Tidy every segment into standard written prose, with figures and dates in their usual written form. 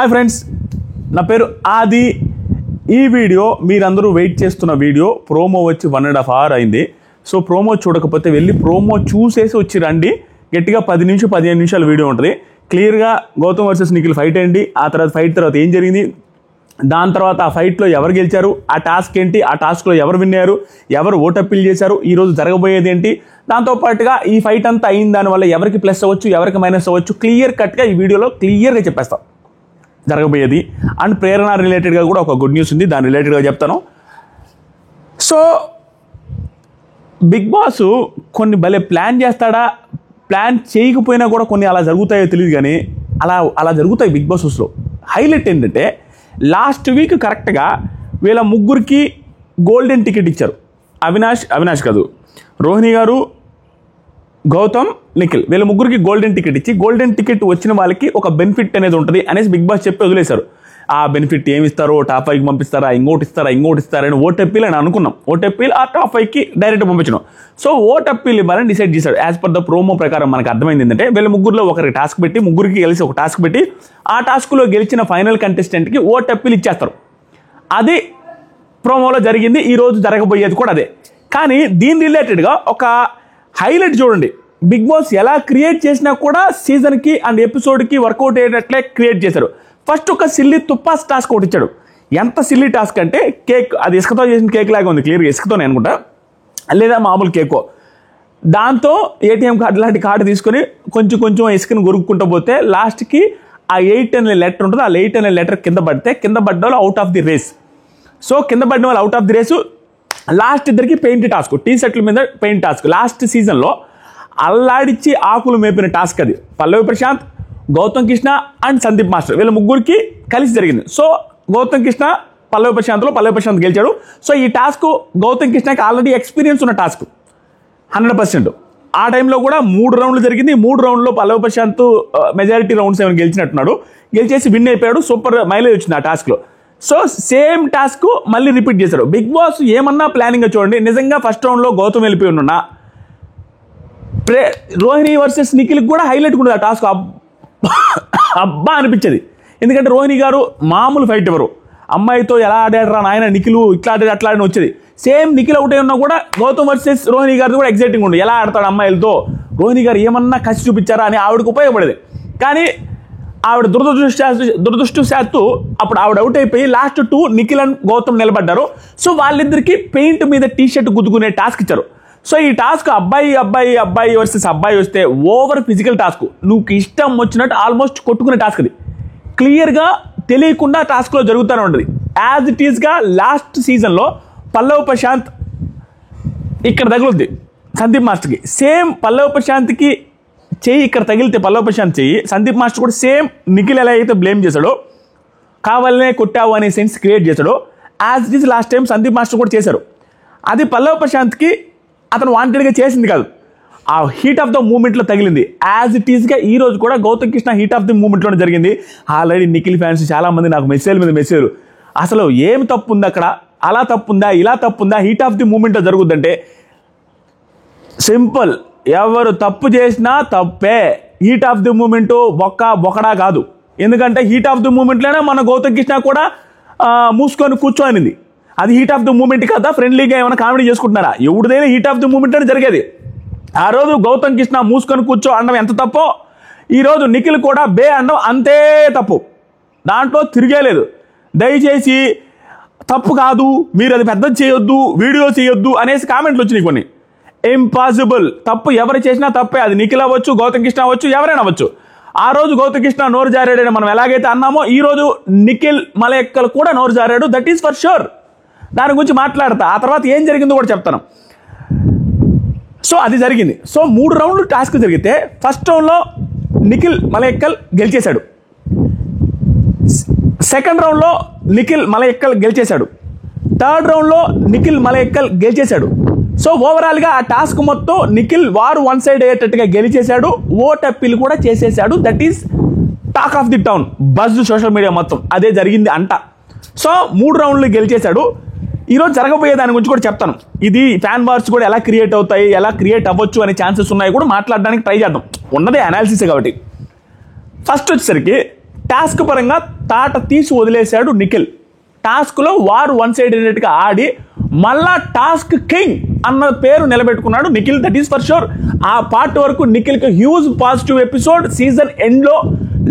Hi friends, నా పేరు ఆది. ఈ వీడియో మీరందరూ వెయిట్ చేస్తున్న వీడియో. ప్రోమో వచ్చి 1.5 hours అయింది. సో ప్రోమో చూడకపోతే వెళ్ళి ప్రోమో చూసేసి వచ్చి రండి. గట్టిగా 10-15 నిమిషాల వీడియో ఉంటుంది. క్లియర్గా గౌతమ్ వర్సెస్ నిఖిల్ ఫైట్ అయింది. ఆ తర్వాత ఫైట్ తర్వాత ఏం జరిగింది, దాని తర్వాత ఆ ఫైట్లో ఎవరు గెలిచారు, ఆ టాస్క్ ఏంటి, ఆ టాస్క్లో ఎవరు విన్ అయ్యారు, ఎవరు ఓట్ అప్పీల్ చేశారు, ఈరోజు జరగబోయేది ఏంటి, దాంతోపాటుగా ఈ ఫైట్ అంతా అయిన దానివల్ల ఎవరికి ప్లస్ అవ్వచ్చు, ఎవరికి మైనస్ అవ్వచ్చు, క్లియర్ కట్గా ఈ వీడియోలో క్లియర్గా చెప్పేస్తాం జరగబోయేది. అండ్ ప్రేరణ రిలేటెడ్గా కూడా ఒక గుడ్ న్యూస్ ఉంది, దాని రిలేటెడ్గా చెప్తాను. సో బిగ్ బాస్ కొన్ని భలే ప్లాన్ చేస్తాడా, ప్లాన్ చేయకపోయినా కూడా కొన్ని అలా జరుగుతాయో తెలియదు, కానీ అలా జరుగుతాయి బిగ్ బాస్ హౌస్లో. హైలైట్ ఏంటంటే లాస్ట్ వీక్ కరెక్ట్గా వీళ్ళ ముగ్గురికి గోల్డెన్ టికెట్ ఇచ్చారు. అవినాష్ కాదు, రోహిణి గారు, గౌతమ్, నిఖిల్, వీళ్ళ ముగ్గురికి గోల్డెన్ టికెట్ ఇచ్చి గోల్డెన్ టికెట్ వచ్చిన వాళ్ళకి ఒక బెనిఫిట్ అనేది ఉంటుంది అనేసి బిగ్ బాస్ చెప్పి వదిలేశారు. ఆ బెనిఫిట్ ఏమి ఇస్తారో, టాప్ 5కి పంపిస్తారా, ఇంకోటి ఇస్తారని ఓట్ అప్పీల్ అని అనుకున్నాం. ఓట్ అప్పీల్ ఆ టాప్ 5కి డైరెక్ట్ పంపించడం. సో ఓట్ అప్పీల్ ఇవ్వాలని డిసైడ్ చేశాడు. యాజ్ పర్ ద ప్రోమో ప్రకారం మనకు అర్థమైంది ఏంటంటే వీళ్ళ ముగ్గురులో ఒకరికి టాస్క్ పెట్టి, ముగ్గురికి కలిసి ఒక టాస్క్ పెట్టి, ఆ టాస్క్లో గెలిచిన ఫైనల్ కంటెస్టెంట్కి ఓట్ అప్పీల్ ఇచ్చేస్తారు. అది ప్రోమోలో జరిగింది. ఈరోజు జరగబోయేది కూడా అదే. కానీ దీని రిలేటెడ్గా ఒక హైలైట్ చూడండి. బిగ్ బాస్ ఎలా క్రియేట్ చేసినా కూడా సీజన్కి అండ్ ఎపిసోడ్కి వర్కౌట్ అయ్యేటట్లే క్రియేట్ చేశారు. ఫస్ట్ ఒక సిల్లీ తుప్పాస్ టాస్క్ ఒకటి ఇచ్చాడు. ఎంత సిల్లీ టాస్క్ అంటే కేక్, అది ఇసుకతో చేసిన కేక్ లాగా ఉంది, క్లియర్గా ఇసుకతోనే అనుకుంటా, లేదా మామూలు కేకో. దాంతో ఏటీఎం కార్డు లాంటి కార్డు తీసుకొని కొంచెం ఇసుకని గొరుక్కుంటూ పోతే లాస్ట్కి ఆ 8 అనే లెటర్ ఉంటుంది. ఆ 8 అనే లెటర్ కింద పడ్డ వాళ్ళు out of the race. So కింద పడిన వాళ్ళు out of the race. Last ఇద్దరికి పెయింట్ టాస్క్, టీ షర్ట్ల మీద పెయింట్ టాస్క్. లాస్ట్ సీజన్లో అల్లాడిచ్చి ఆకులు మేపిన టాస్క్ అది. పల్లవి ప్రశాంత్, గౌతమ్ కృష్ణ అండ్ సందీప్ మాస్టర్, వీళ్ళ ముగ్గురికి కలిసి జరిగింది. సో గౌతమ్ కృష్ణ పల్లవి ప్రశాంత్ గెలిచాడు. సో ఈ టాస్క్ గౌతమ్ కృష్ణకి ఆల్రెడీ ఎక్స్పీరియన్స్ ఉన్న టాస్క్ 100%. ఆ టైంలో కూడా 3 రౌండ్లు జరిగింది. 3 రౌండ్లో పల్లవి ప్రశాంత్ మెజారిటీ రౌండ్స్ ఏమైనా గెలిచినట్టున్నాడు, గెలిచేసి విన్ అయిపోయాడు. సూపర్ మైలేజ్ వచ్చింది ఆ టాస్క్లో. సో సేమ్ టాస్క్ మళ్ళీ రిపీట్ చేశారు. బిగ్ బాస్ ఏమన్నా ప్లానింగ్ చూడండి. నిజంగా ఫస్ట్ రౌండ్లో గౌతమ్ వెళ్ళిపోయి ఉన్నా రోహిణి వర్సెస్ నిఖిల్కి కూడా హైలైట్ ఉండదు ఆ టాస్క్. అబ్బా అనిపించేది. ఎందుకంటే రోహిణి గారు మామూలు ఫైట్ ఎవరు, అమ్మాయితో ఎలా ఆడాడరా నాయన నిఖిల్, ఇట్లా ఆడాడు అట్లా ఆడని వచ్చేది. సేమ్ నిఖిల్ అవుట్ అయి ఉన్నా కూడా గౌతమ్ వర్సెస్ రోహిణి గారిది కూడా ఎగ్జైటింగ్ ఉండదు. ఎలా ఆడతాడు అమ్మాయిలతో, రోహిణి గారు ఏమన్నా కసి చూపించారా అని ఆవిడకు ఉపయోగపడేది. కానీ ఆవిడ దురదృష్టవశాత్తు అప్పుడు ఆవిడ అవుట్ అయిపోయి లాస్ట్ 2 నిఖిల్ అండ్ గౌతమ్ నిలబడ్డారు. సో వాళ్ళిద్దరికి పెయింట్ మీద టీ షర్ట్ గుద్దుకునే టాస్క్ ఇచ్చారు. సో ఈ టాస్క్ అబ్బాయి వర్సెస్ అబ్బాయి వస్తే ఓవర్ ఫిజికల్ టాస్క్. నువ్వు ఇష్టం వచ్చినట్టు ఆల్మోస్ట్ కొట్టుకునే టాస్క్ అది. క్లియర్గా తెలియకుండా టాస్క్లో జరుగుతూనే ఉంటుంది. యాజ్ ఇట్ ఈస్గా లాస్ట్ సీజన్లో పల్లవ్ ప్రశాంత్ ఇక్కడ తగులుద్ది సందీప్ మాస్టర్కి. సేమ్ పల్లవ్ ప్రశాంత్కి చెయ్యి ఇక్కడ తగిలితే పల్లవ్ ప్రశాంత్ చెయ్యి, సందీప్ మాస్టర్ కూడా సేమ్ నిఖిల్ ఎలా అయితే బ్లేమ్ చేశాడో, కావాలనే కొట్టావు అనే సెన్స్ క్రియేట్ చేశాడో, as it is lost time Sandeep master కూడా చేశారు. అది పల్లవ్ ప్రశాంత్కి అతను వాంటెడ్గా చేసింది కాదు, ఆ హీట్ ఆఫ్ ద మూమెంట్లో తగిలింది. యాజ్ ఇట్ ఈస్గా ఈ రోజు కూడా Gautam Krishna heat of the మూమెంట్లోనే జరిగింది. ఆల్రెడీ నిఖిల్ ఫ్యాన్స్ చాలామంది నాకు మెసేజ్ మీద మెసేజ్, అసలు ఏం తప్పు ఉంది అక్కడ, అలా తప్పుందా, ఇలా తప్పుందా, హీట్ ఆఫ్ ది మూమెంట్లో జరుగుద్దంటే సింపుల్, ఎవరు తప్పు చేసినా తప్పే. హీట్ ఆఫ్ ది మూమెంట్ బొక్కడా కాదు. ఎందుకంటే హీట్ ఆఫ్ ది మూమెంట్లోనే మన గౌతమ్ కృష్ణ కూడా మూసుకొని కూర్చోనింది. అది హీట్ ఆఫ్ ది మూమెంట్ కదా, ఫ్రెండ్లీగా ఏమైనా కామెడీ చేసుకుంటున్నారా? ఎవరిదైనా హీట్ ఆఫ్ ది మూమెంట్లోనే జరిగేది. ఆ రోజు గౌతమ్ కృష్ణ మూసుకొని కూర్చో అనడం ఎంత తప్పో, ఈరోజు నిఖిల్ కూడా బే అనడం అంతే తప్పు. దాంట్లో తిరిగేలేదు. దయచేసి తప్పు కాదు, మీరు అది పెద్ద చేయొద్దు, వీడియో చేయొద్దు అనేసి కామెంట్లు వచ్చినాయి కొన్ని. ఇంపాసిబుల్. తప్పు ఎవరు చేసినా తప్పే. అది నిఖిల్ అవ్వచ్చు, గౌతమ్ కృష్ణ అవ్వచ్చు, ఎవరైనా అవ్వచ్చు. ఆ రోజు గౌతమ్ కృష్ణ నోరు జారాడని మనం ఎలాగైతే అన్నామో, ఈ రోజు నిఖిల్ మలయక్కలు కూడా నోరు జారాడు. That is for sure. దాని గురించి మాట్లాడతా, ఆ తర్వాత ఏం జరిగిందో కూడా చెప్తాను. సో అది జరిగింది. సో 3 రౌండ్లు టాస్క్ జరిగితే ఫస్ట్ రౌండ్లో నిఖిల్ మలయక్కల్ గెలిచేశాడు. సెకండ్ రౌండ్లో నిఖిల్ మలయక్కల్ గెలిచేశాడు. థర్డ్ రౌండ్లో నిఖిల్ మలయక్కల్ గెలిచేశాడు. సో ఓవరాల్గా ఆ టాస్క్ మొత్తం నిఖిల్ వారు వన్ సైడ్ అయ్యేటట్టుగా గెలిచేశాడు. ఓట్ అప్పీల్ కూడా చేసేసాడు. That is talk of the town, buzz social media మొత్తం అదే జరిగింది అంట. సో 3 రౌండ్లు గెలిచేశాడు. ఈరోజు జరగబోయే దాని గురించి కూడా చెప్తాను. ఇది ఫ్యాన్ వార్స్ కూడా ఎలా క్రియేట్ అవుతాయి, ఎలా క్రియేట్ అవ్వచ్చు అనే ఛాన్సెస్ ఉన్నాయి కూడా మాట్లాడడానికి ట్రై చేద్దాం. ఉన్నదే అనాలిసిస్ కాబట్టి. ఫస్ట్ వచ్చేసరికి టాస్క్ పరంగా తాట తీసి వదిలేశాడు నిఖిల్. టాస్క్లో వారు వన్ సైడెడ్గా ఆడి మళ్ళా టాస్క్ కింగ్ అన్న పేరు నిలబెట్టుకున్నాడు Nikhil. That is for sure. ఆ పార్ట్ వరకు నిఖిల్కి హ్యూజ్ పాజిటివ్ ఎపిసోడ్. సీజన్ ఎండ్లో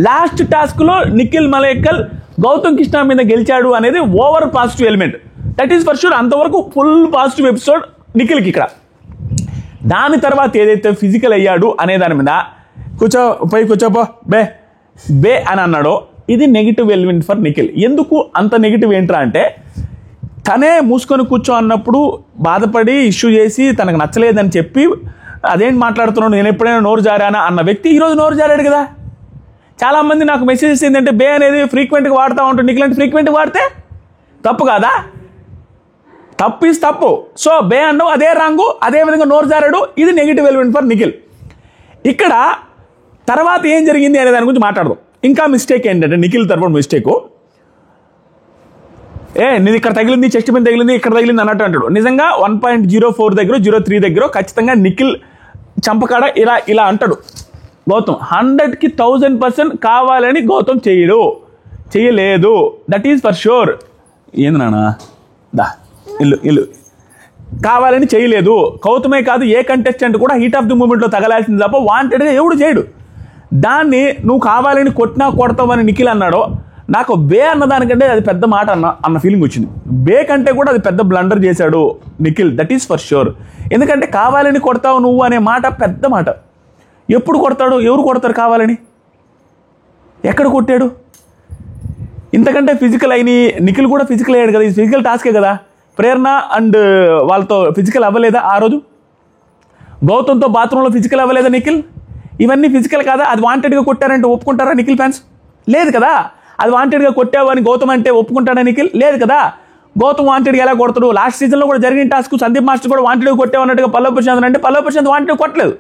లాస్ట్ టాస్క్లో నిఖిల్ మలేకల్ గౌతమ్ కృష్ణ మీద గెలిచాడు అనేది over positive element. That is for sure. అంతవరకు ఫుల్ పాజిటివ్ ఎపిసోడ్ నిఖిల్కి ఇక్కడ. దాని తర్వాత ఏదైతే ఫిజికల్ అయ్యాడు అనే దాని మీద కూర్చోపో బే అని అన్నాడో ఇది నెగిటివ్ ఎలిమెంట్ ఫర్ నిఖిల్. ఎందుకు అంత నెగిటివ్ ఏంట్రా అంటే తనే మూసుకొని కూర్చో అన్నప్పుడు బాధపడి ఇష్యూ చేసి తనకు నచ్చలేదని చెప్పి అదేంటి మాట్లాడుతున్నాడు, నేను ఎప్పుడైనా నోరు జారానా అన్న వ్యక్తి ఈరోజు నోరు జారాడు కదా. చాలామంది నాకు మెసేజెస్ ఏంటంటే బే అనేది ఫ్రీక్వెంట్గా వాడుతూ ఉంటాడు, నిఖిల్ అంటే ఫ్రీక్వెంట్గా వాడితే తప్పు కాదా? తప్పు ఇస్ తప్పు. సో బే అన్నావు అదే రాంగు, అదేవిధంగా నోరు జారాడు, ఇది నెగిటివ్ ఎలిమెంట్ ఫర్ నిఖిల్. ఇక్కడ తర్వాత ఏం జరిగింది అనే దాని గురించి మాట్లాడదాం. ఇంకా మిస్టేక్ ఏంటంటే నిఖిల్ తరఫున మిస్టేకు, నీది ఇక్కడ తగిలింది, చెస్ట్ మీద తగిలింది, ఇక్కడ తగిలింది అన్నట్టు అంటాడు. నిజంగా 1.04 దగ్గర 03 దగ్గర ఖచ్చితంగా నిఖిల్ చంపకాడ ఇలా అంటాడు గౌతమ్. 100కి 1000% కావాలని గౌతమ్ చేయలేదు. That is for sure. ఏంది నాన్న ఇల్లు కావాలని చేయలేదు. గౌతమే కాదు ఏ కంటెస్టెంట్ కూడా హీట్ ఆఫ్ ది మూమెంట్లో తగలాల్సింది తప్ప వాంటెడ్గా ఎవడు చేయడు. దాన్ని నువ్వు కావాలని కొడతావని నిఖిల్ అన్నాడో నాకు బే అన్నదానికంటే అది పెద్ద మాట అన్న ఫీలింగ్ వచ్చింది. బే కంటే కూడా అది పెద్ద బ్లండర్ చేశాడు Nikhil. That is for sure. ఎందుకంటే కావాలని కొడతావు నువ్వు అనే మాట పెద్ద మాట. ఎప్పుడు కొడతాడు, ఎవరు కొడతారు కావాలని, ఎక్కడ కొట్టాడు? ఇంతకంటే ఫిజికల్ అయిన నిఖిల్ కూడా ఫిజికల్ అయ్యాడు కదా, ఇది ఫిజికల్ టాస్కే కదా. ప్రేరణ అండ్ వాళ్ళతో ఫిజికల్ అవ్వలేదా ఆ రోజు? గౌతమ్తో బాత్రూంలో ఫిజికల్ అవ్వలేదా నిఖిల్? ఇవన్నీ ఫిజికల్ కాదా? అది వాంటెడ్గా కొట్టారంటే ఒప్పుకుంటారా నిఖిల్ ఫ్యాన్స్? లేదు కదా. అది వాంటెడ్గా కొట్టావు అని గౌతమ్ అంటే ఒప్పుకుంటాడా నిఖిల్? లేదు కదా. గౌతమ్ వాంటెడ్గా ఎలా కొడతాడు? లాస్ట్ సీజన్లో కూడా జరిగిన టాస్క్ సందీప్ మాస్టర్ కూడా వాంటెడ్గా కొట్టావు అన్నట్టుగా పల్లవి ప్రశాంత్ అంటే పల్లవి ప్రశాంత్ వాంటెడ్ కొట్టలేదు.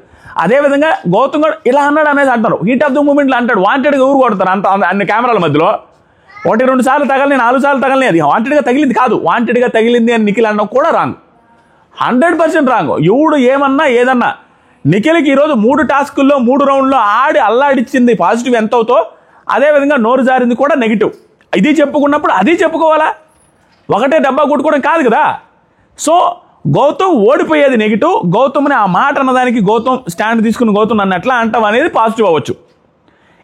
అదేవిధంగా గౌతమ్ కూడా ఇలా అన్నాడు అనేది అంటారు. హీట్ ఆఫ్ ది మూమెంట్లో అంటాడు. వాంటెడ్గా ఎవరు కొడతారు అంత అన్ని కెమెరాల మధ్యలో? 1-2 సార్లు తగలని, 4 సార్లు తగలని. అది వాంటెడ్గా తగిలింది కాదు, వాంటెడ్గా తగిలింది అని నిఖిల్ అన్న కూడా రాంగ్, 100% రాంగ్. ఎవడు ఏమన్నా ఏదన్నా నిఖిల్కి ఈరోజు 3 టాస్కుల్లో 3 రౌండ్లో ఆడి అల్లాడిచ్చింది పాజిటివ్ ఎంత అవుతో అదేవిధంగా నోరు జారింది కూడా నెగిటివ్. ఇది చెప్పుకున్నప్పుడు అది చెప్పుకోవాలా, ఒకటే డబ్బా కొట్టుకోవడం కాదు కదా. సో గౌతమ్ ఓడిపోయేది నెగిటివ్. గౌతమ్ని ఆ మాట అన్నదానికి గౌతమ్ స్టాండ్ తీసుకుని గౌతమ్ నన్ను ఎట్లా అంటాం అనేది పాజిటివ్ అవ్వచ్చు.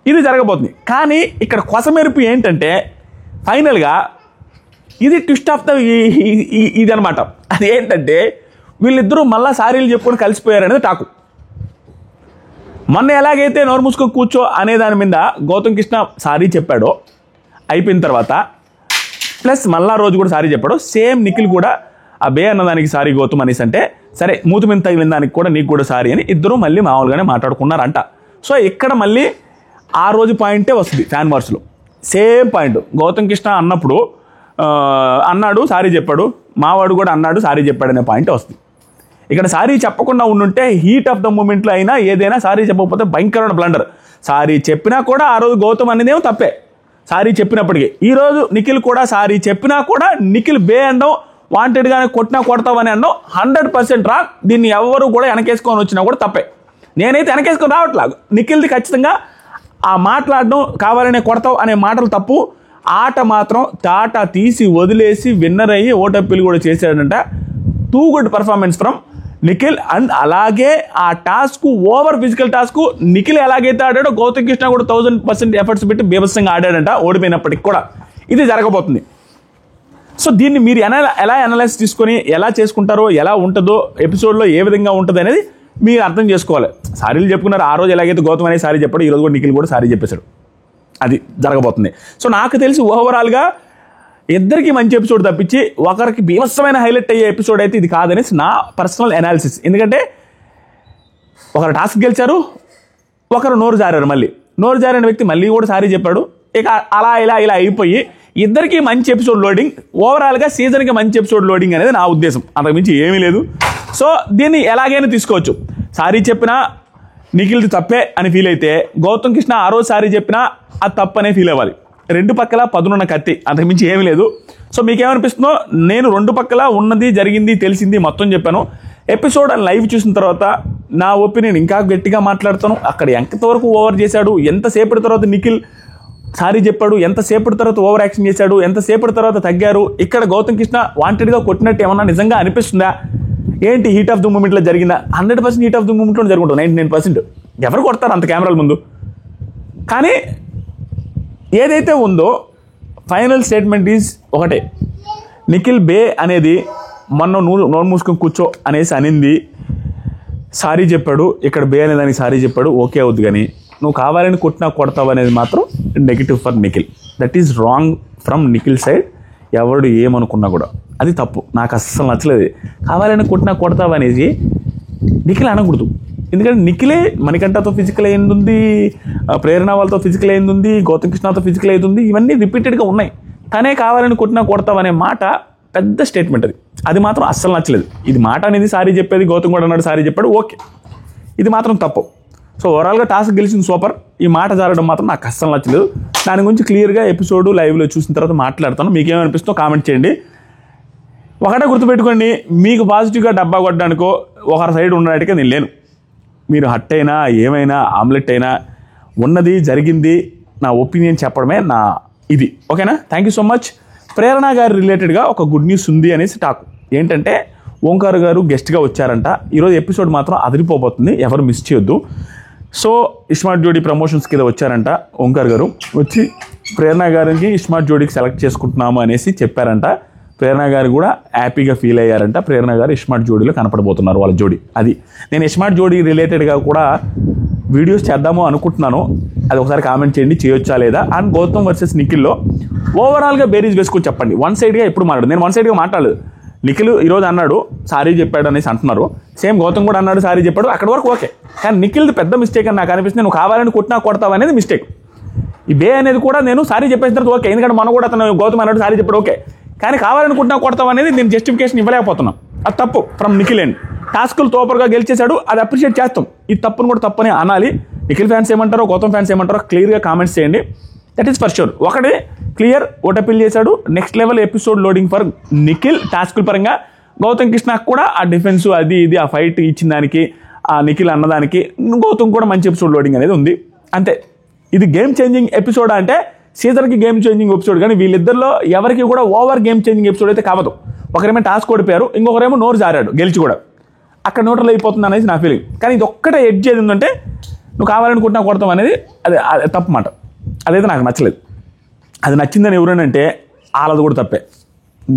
ఇది జరగబోతుంది. కానీ ఇక్కడ కొసమెరుపు ఏంటంటే ఫైనల్గా ఇది ట్విస్ట్ ఆఫ్ ద ఇది అనమాట. అది ఏంటంటే వీళ్ళిద్దరూ మళ్ళీ సారీలు చెప్పుకొని కలిసిపోయారనేది టాకు. మొన్న ఎలాగైతే నోరు మూసుకొని కూర్చో అనే దాని మీద గౌతమ్ కృష్ణ సారీ చెప్పాడో అయిపోయిన తర్వాత, ప్లస్ మళ్ళా రోజు కూడా సారీ చెప్పాడు. సేమ్ నిఖిల్ కూడా ఆ బే అన్నదానికి సారీ గౌతమ్ అనేసి అంటే సరే మూతి మీద తగిలిన దానికి కూడా నీకు కూడా సారీ అని ఇద్దరు మళ్ళీ మామూలుగానే మాట్లాడుకున్నారంట. సో ఇక్కడ మళ్ళీ ఆ రోజు పాయింటే వస్తుంది ఫ్యాన్ వార్స్లో. సేమ్ పాయింట్ గౌతమ్ కృష్ణ అన్నప్పుడు అన్నాడు సారీ చెప్పాడు, మావాడు కూడా అన్నాడు సారీ చెప్పాడు అనే పాయింట్ వస్తుంది. ఇక్కడ సారీ చెప్పకుండా ఉండుంటే హీట్ ఆఫ్ ద మూమెంట్లో అయినా ఏదైనా సారీ చెప్పకపోతే భయంకరమైన బ్లండర్. సారీ చెప్పినా కూడా ఆ రోజు గౌతమ్ అనేది ఏమో తప్పే సారీ చెప్పినప్పటికీ. ఈరోజు నిఖిల్ కూడా సారీ చెప్పినా కూడా నిఖిల్ బే అనడం, వాంటెడ్గానే కొడతావని అనడం 100% రా. దీన్ని ఎవరు కూడా వెనకేసుకొని వచ్చినా కూడా తప్పే. నేనైతే వెనకేసుకొని రావట్లా. నిఖిల్ది ఖచ్చితంగా ఆ మాట్లాడడం కావాలనే కొడతావు అనే మాటలు తప్పు. ఆట మాత్రం టాటా తీసి వదిలేసి విన్నర్ అయ్యి ఓటప్పిలు కూడా చేశాడంట. Too good performance from Nikhil. And అలాగే ఆ task over physical task Nikhil ఎలాగైతే ఆడాడో గౌతమ్ కృష్ణ కూడా 1000% ఎఫర్ట్స్ పెట్టి బీభత్సంగా ఆడాడంట ఓడిపోయినప్పటికి కూడా. ఇది జరగబోతుంది. సో దీన్ని మీరు ఎలా అనలైజ్ తీసుకొని ఎలా చేసుకుంటారో, ఎలా ఉంటుందో ఎపిసోడ్లో ఏ విధంగా ఉంటుంది అనేది మీరు అర్థం చేసుకోవాలి. సారీలు చెప్పుకున్నారు. ఆ రోజు ఎలాగైతే గౌతమ్ అనే సారీ చెప్పాడు, ఈరోజు కూడా నిఖిల్ కూడా సారీ చెప్పేశాడు. అది జరగబోతుంది. సో నాకు తెలిసి ఓవరాల్గా ఇద్దరికి మంచి ఎపిసోడ్ తప్పించి ఒకరికి బీభత్సమైన హైలైట్ అయ్యే ఎపిసోడ్ అయితే ఇది కాదనేసి నా పర్సనల్ అనాలిసిస్. ఎందుకంటే ఒకరు టాస్క్ గెలిచారు, ఒకరు నోరు జారారు. మళ్ళీ నోరు జారిన వ్యక్తి మళ్ళీ కూడా సారీ చెప్పాడు. ఇక అలా ఇలా అయిపోయి ఇద్దరికి మంచి ఎపిసోడ్ లోడింగ్, ఓవరాల్గా సీజన్కి మంచి ఎపిసోడ్ లోడింగ్ అనేది నా ఉద్దేశం. అంతకుమించి ఏమీ లేదు. సో దీన్ని ఎలాగైనా తీసుకోవచ్చు. సారీ చెప్పినా నిఖిల్ది తప్పే అని ఫీల్ అయితే, గౌతమ్ కృష్ణ ఆ రోజు సారీ చెప్పినా అది తప్పనే ఫీల్ అవ్వాలి. 2 పక్కల పదునున్న కత్తి, అంతకుమించి ఏమీ లేదు. సో మీకేమనిపిస్తుందో, నేను 2 పక్కల ఉన్నది జరిగింది తెలిసింది మొత్తం చెప్పాను. ఎపిసోడ్ అండ్ లైవ్ చూసిన తర్వాత నా ఒపీనియన్ ఇంకా గట్టిగా మాట్లాడతాను. అక్కడ ఎంతవరకు ఓవర్ చేశాడు, ఎంతసేపటి తర్వాత నిఖిల్ సారీ చెప్పాడు, ఎంతసేపటి తర్వాత ఓవర్ యాక్షన్ చేశాడు, ఎంతసేపటి తర్వాత తగ్గారు. ఇక్కడ గౌతమ్ కృష్ణ వాంటెడ్గా కొట్టినట్టు ఏమన్నా నిజంగా అనిపిస్తుందా? ఏంటి హీట్ ఆఫ్ ది మూమెంట్లో జరిగిందా? 100% హీట్ ఆఫ్ ది మూమెంట్లో జరుగుతుంది. 99% ఎవరు కొడతారు అంత కెమెరాల ముందు? కానీ ఏదైతే ఉందో ఫైనల్ స్టేట్మెంట్ ఈజ్ ఒకటే. నిఖిల్ బే అనేది మొన్న నోరు మూసుకొని కూర్చో అనేసి అనింది, సారీ చెప్పాడు. ఇక్కడ బే అనే దానికి సారీ చెప్పాడు, ఓకే అవుద్ది. కానీ నువ్వు కావాలని కొట్టినా కొడతావు అనేది మాత్రం negative for Nikhil. That is wrong from Nikhil side. ఎవడు ఏమనుకున్నా కూడా అది తప్పు. నాకు అస్సలు నచ్చలేదు. కావాలని కొట్టినా కొడతావు అనేది నిఖిల్ అనకూడదు. ఎందుకంటే నిఖిలే మణికంఠతో ఫిజికల్ అయింది, ప్రేరణ వాళ్ళతో ఫిజికల్ అయింది, గౌతమ్ కృష్ణతో ఫిజికల్ అవుతుంది. ఇవన్నీ రిపీటెడ్గా ఉన్నాయి. తనే కావాలని కొట్టినా కొడతావు అనే మాట పెద్ద స్టేట్మెంట్. అది మాత్రం అస్సలు నచ్చలేదు. ఇది మాట అనేది సారీ చెప్పేది, గౌతమ్ కూడా అన్నాడు సారీ చెప్పాడు, ఓకే. ఇది మాత్రం తప్పు. సో ఓవరాల్గా టాస్క్ గెలిచింది సూపర్. ఈ మాట జరగడం మాత్రం నాకు అస్సలు నచ్చలేదు. దాని గురించి క్లియర్గా ఎపిసోడ్ లైవ్లో చూసిన తర్వాత మాట్లాడతాను. మీకేమనిపిస్తుందో కామెంట్ చేయండి. ఒకటే గుర్తుపెట్టుకోండి, మీకు పాజిటివ్గా డబ్బా కొట్టడానికో ఒకరి సైడ్ ఉండడానికే నేను లేను. మీరు హట్ అయినా ఏమైనా ఆమ్లెట్ అయినా ఉన్నది జరిగింది నా ఒపీనియన్ చెప్పడమే నా ఇది. ఓకేనా? Thank you so much. Prerana గారి రిలేటెడ్గా ఒక గుడ్ న్యూస్ ఉంది అనేసి టాక్. ఏంటంటే ఓంకార్ గారు గెస్ట్గా వచ్చారంట. ఈరోజు ఎపిసోడ్ మాత్రం అదిరిపోబోతుంది, ఎవరు మిస్ చేయొద్దు. సో ఇస్మార్ట్ జోడీ ప్రమోషన్స్ కింద వచ్చారంట ఓంకార్ గారు. వచ్చి ప్రేరణ గారికి ఇస్మార్ట్ జోడీకి సెలెక్ట్ చేసుకుంటున్నాము అనేసి చెప్పారంట. ప్రేరణ గారు కూడా హ్యాపీగా ఫీల్ అయ్యారంట. ప్రేరణ గారు ఇస్మార్ట్ జోడీలో కనపడబోతున్నారు, వాళ్ళ జోడీ. అది నేను ఇస్మార్ట్ జోడీ రిలేటెడ్గా కూడా వీడియోస్ చేద్దాము అనుకుంటున్నాను. అది ఒకసారి కామెంట్ చేయండి, చేయొచ్చా లేదా. అండ్ గౌతమ్ వర్సెస్ నిఖిల్లో ఓవరాల్గా బేరీజ్ వేసుకొని చెప్పండి. వన్ సైడ్గా ఎప్పుడు మాట్లాడు. నేను వన్ సైడ్గా మాట్లాడలేదు. నిఖిల్ ఈరోజు అన్నాడు సారీ చెప్పాడు అనేసి అంటున్నారు. సేమ్ గౌతమ్ కూడా అన్నాడు సారీ చెప్పాడు, అక్కడ వరకు ఓకే. కానీ నిఖిల్ది పెద్ద మిస్టేక్ అని నాకు అనిపిస్తుంది. నువ్వు కావాలని కొట్టినా కొడతావు అనేది మిస్టేక్. ఈ బే అనేది కూడా నేను సారీ చెప్పేసిన తర్వాత ఓకే, ఎందుకంటే మన కూడా అతను గౌతమ్ అన్నాడు సారీ చెప్పాడు ఓకే. కానీ కావాలని కొట్టినా కొడతావు అనేది నేను జస్టిఫికేషన్ ఇవ్వలేకపోతున్నాం. అది తప్పు ఫ్రమ్ నిఖిల్ అండ్ టాస్కులు తోపర్గా గెలిచేశాడు, అది అప్రిషియేట్ చేస్తాం. ఈ తప్పును కూడా తప్పని అనాలి. నిఖిల్ ఫ్యాన్స్ ఏమంటారో గౌతమ్ ఫ్యాన్స్ ఏమంటారో క్లియర్గా కామెంట్స్ చేయండి. That is for sure. ఒకటే క్లియర్ ఓటపిల్ చేశాడు. Next level episode loading for Nikhil టాస్కుల పరంగా. గౌతమ్ కృష్ణకు కూడా ఆ డిఫెన్స్ అది ఇది ఆ ఫైట్ ఇచ్చిన దానికి ఆ నిఖిల్ అన్నదానికి గౌతమ్ కూడా మంచి ఎపిసోడ్ లోడింగ్ అనేది ఉంది. అంతే. ఇది గేమ్ చేంజింగ్ ఎపిసోడ్ అంటే సీజన్కి గేమ్ చేంజింగ్ ఎపిసోడ్. కానీ వీళ్ళిద్దరిలో ఎవరికి కూడా ఓవర్ గేమ్ చేంజింగ్ ఎపిసోడ్ అయితే కావదు. ఒకరేమో టాస్క్ ఓడిపోయారు, ఇంకొకరేమో నోరు జారాడు గెలిచి కూడా. అక్కడ న్యూట్రల్ అయిపోతుంది అనేది నా ఫీలింగ్. కానీ ఇది ఒక్కటే ఎడ్జ్ ఏది ఉందంటే నువ్వు కావాలనుకుంటున్నా కొడతాం అనేది అది తప్పు మాట. అదైతే నాకు నచ్చలేదు. అది నచ్చిందని ఎవరైనంటే వాళ్ళది కూడా తప్పే.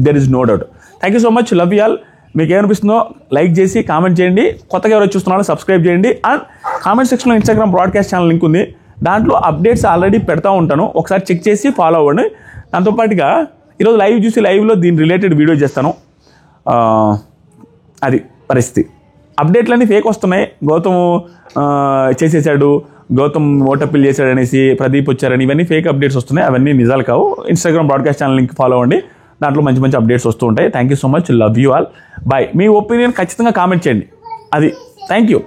There is no doubt. Thank you so much. Love you all. మీకు ఏమనిపిస్తుందో లైక్ చేసి కామెంట్ చేయండి. కొత్తగా ఎవరు చూస్తున్నారో సబ్స్క్రైబ్ చేయండి. అండ్ కామెంట్ సెక్షన్లో ఇన్స్టాగ్రామ్ బ్రాడ్కాస్ట్ ఛానల్ లింక్ ఉంది. దాంట్లో అప్డేట్స్ ఆల్రెడీ పెడతా ఉంటాను, ఒకసారి చెక్ చేసి ఫాలో అవ్వండి. దాంతోపాటుగా ఈరోజు లైవ్ చూసి లైవ్లో దీని రిలేటెడ్ వీడియో చేస్తాను. అది పరిస్థితి. అప్డేట్లన్నీ ఫేక్ వస్తున్నాయి. గౌతమ్ చేసేసాడు, గౌతమ్ ఓటపిల్ చేశాడు అనేసి, ప్రదీప్ వచ్చారని, ఇవన్నీ ఫేక్ అప్డేట్స్ వస్తున్నాయి. అవన్నీ నిజాలు కావు. Instagram broadcast channel link follow అవ్వండి. దాంట్లో మంచి మంచి అప్డేట్స్ వస్తూ ఉంటాయి. Thank you so much. Love you all. Bye. మీ ఒపీనియన్ ఖచ్చితంగా కామెంట్ చేయండి. అది థ్యాంక్ యూ.